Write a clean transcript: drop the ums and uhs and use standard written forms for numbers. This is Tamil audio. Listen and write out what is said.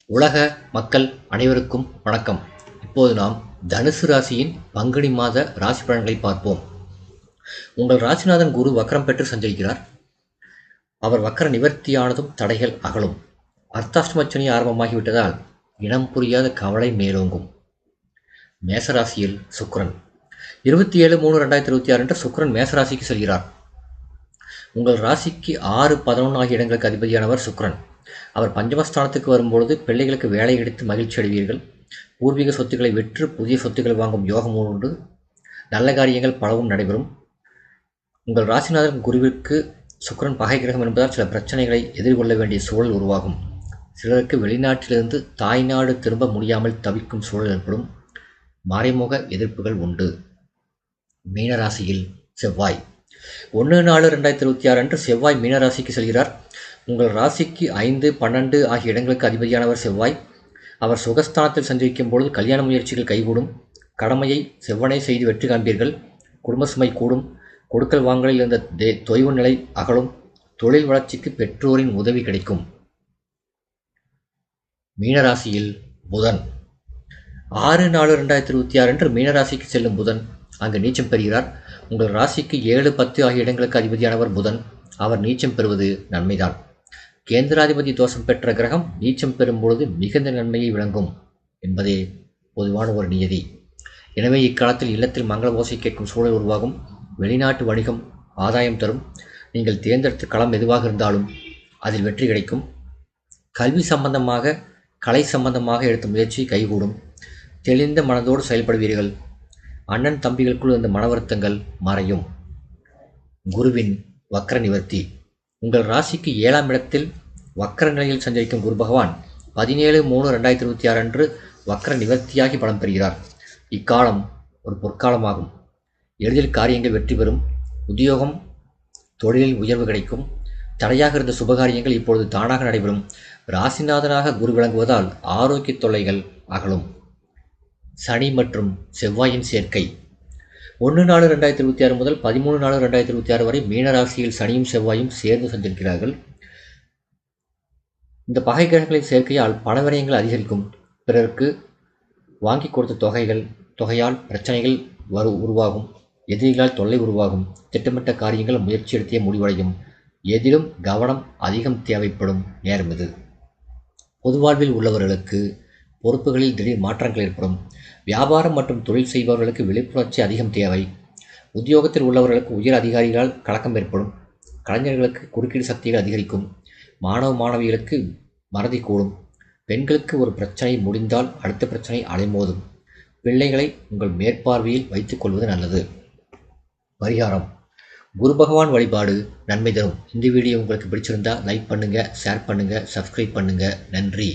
உலக மக்கள் அனைவருக்கும் வணக்கம். இப்போது நாம் தனுசு ராசியின் பங்குனி மாத ராசி பலன்களை பார்ப்போம். உங்கள் ராசிநாதன் குரு வக்ரம் பெற்று சஞ்சரிக்கிறார். அவர் வக்ர நிவர்த்தியானதும் தடைகள் அகலும். அர்த்தாஷ்டமச்சனி ஆரம்பமாகிவிட்டதால் இனம் புரியாத கவலை மேலோங்கும். மேசராசியில் சுக்கிரன் 27/3/2026 அன்று சுக்கிரன் மேசராசிக்கு செல்கிறார். உங்கள் ராசிக்கு 6, 11 ஆகிய இடங்களுக்கு அதிபதியானவர் சுக்கிரன். அவர் பஞ்சமஸ்தானத்துக்கு வரும்பொழுது பிள்ளைகளுக்கு வேலை எடுத்து மகிழ்ச்சி அடைவீர்கள். பூர்வீக சொத்துக்களை விற்று புதிய சொத்துக்களை வாங்கும் யோகம் உண்டு. நல்ல காரியங்கள் பலவும் நடைபெறும். உங்கள் ராசிநாதன் குருவிற்கு சுக்கிரன் பகை கிரகம் என்பதால் சில பிரச்சனைகளை எதிர்கொள்ள வேண்டிய சூழல் உருவாகும். சிலருக்கு வெளிநாட்டிலிருந்து தாய்நாடு திரும்ப முடியாமல் தவிக்கும் சூழல் ஏற்படும். மறைமுக எதிர்ப்புகள் உண்டு. மீனராசியில் செவ்வாய் 1/4/2026 அன்று செவ்வாய் மீனராசிக்கு செல்கிறார். உங்கள் ராசிக்கு 5, 12 ஆகிய இடங்களுக்கு அதிபதியானவர் செவ்வாய். அவர் சுகஸ்தானத்தில் சஞ்சரிக்கும் பொழுது கல்யாண முயற்சிகள் கைகூடும். கடமையை செவ்வனே செய்து வெற்றி காண்பீர்கள். குடும்ப சுமை கூடும். கொடுக்கல் வாங்கலில் இருந்த தொய்வு நிலை அகலும். தொழில் வளர்ச்சிக்கு பெற்றோரின் உதவி கிடைக்கும். மீனராசியில் புதன் 6/4/2026 அன்று மீனராசிக்கு செல்லும் புதன் அங்கு நீச்சம் பெறுகிறார். உங்கள் ராசிக்கு 7, 10 ஆகிய இடங்களுக்கு அதிபதியானவர் புதன். அவர் நீச்சம் பெறுவது நன்மைதான். கேந்திராதிபதி தோஷம் பெற்ற கிரகம் நீச்சம் பெறும் பொழுது மிகுந்த நன்மையை விளங்கும் என்பதே பொதுவான ஒரு நியதி. எனவே இக்காலத்தில் இல்லத்தில் மங்கள ஓசை கேட்கும் சூழல் உருவாகும். வெளிநாட்டு வணிகம் ஆதாயம் தரும். நீங்கள் தேர்ந்தெடுத்த களம் எதுவாக இருந்தாலும் அதில் வெற்றி கிடைக்கும். கல்வி சம்பந்தமாக கலை சம்பந்தமாக எடுத்த முயற்சி கைகூடும். தெளிந்த மனதோடு செயல்படுவீர்கள். அண்ணன் தம்பிகளுக்குள் இருந்த மன வருத்தங்கள் மறையும். குருவின் வக்ர நிவர்த்தி உங்கள் ராசிக்கு 7ஆம் இடத்தில் வக்ர நிலையில் சஞ்சரிக்கும் குரு பகவான் 17/3/2026 அன்று வக்ர நிவர்த்தியாகி பலம் பெறுகிறார். இக்காலம் ஒரு பொற்காலமாகும். எளிதில் காரியங்கள் வெற்றி பெறும். உத்தியோகம் தொழிலில் உயர்வு கிடைக்கும். தடையாக இருந்த சுபகாரியங்கள் இப்பொழுது தானாக நடைபெறும். ராசிநாதனாக குரு விளங்குவதால் ஆரோக்கிய தொல்லைகள் அகலும். சனி மற்றும் செவ்வாயின் சேர்க்கை 1/4/2026 முதல் 13/4/2026 வரை மீனராசியில் சனியும் செவ்வாயும் சேர்ந்து சஞ்சரிக்கிறார்கள். இந்த பகை கிரகங்களின் சேர்க்கையால் பணவிரயங்கள் அதிகரிக்கும். பிறருக்கு வாங்கி கொடுத்த தொகையால் பிரச்சனைகள் உருவாகும். எதிரிகளால் தொல்லை உருவாகும். திட்டமிட்ட காரியங்கள் முயற்சி எடுத்தே முடிவடையும். எதிலும் கவனம் அதிகம் தேவைப்படும் நேரம் இது. பொது வாழ்வில் உள்ளவர்களுக்கு பொறுப்புகளில் திடீர் மாற்றங்கள் ஏற்படும். வியாபாரம் மற்றும் தொழில் செய்பவர்களுக்கு விழிப்புணர்ச்சி அதிகம் தேவை. உத்தியோகத்தில் உள்ளவர்களுக்கு உயர் அதிகாரிகளால் கலக்கம் ஏற்படும். கலைஞர்களுக்கு குறுக்கீடு சக்திகள் அதிகரிக்கும். மாணவ மாணவிகளுக்கு மறதி கூடும். பெண்களுக்கு ஒரு பிரச்சனை முடிந்தால் அடுத்த பிரச்சனை அலைமோதும். பிள்ளைகளை உங்கள் மேற்பார்வையில் வைத்துக் கொள்வது நல்லது. பரிகாரம் குரு பகவான் வழிபாடு நன்மை தரும். இந்த வீடியோ உங்களுக்கு பிடிச்சிருந்தா லைக் பண்ணுங்க, ஷேர் பண்ணுங்க, சப்ஸ்கிரைப் பண்ணுங்க. நன்றி.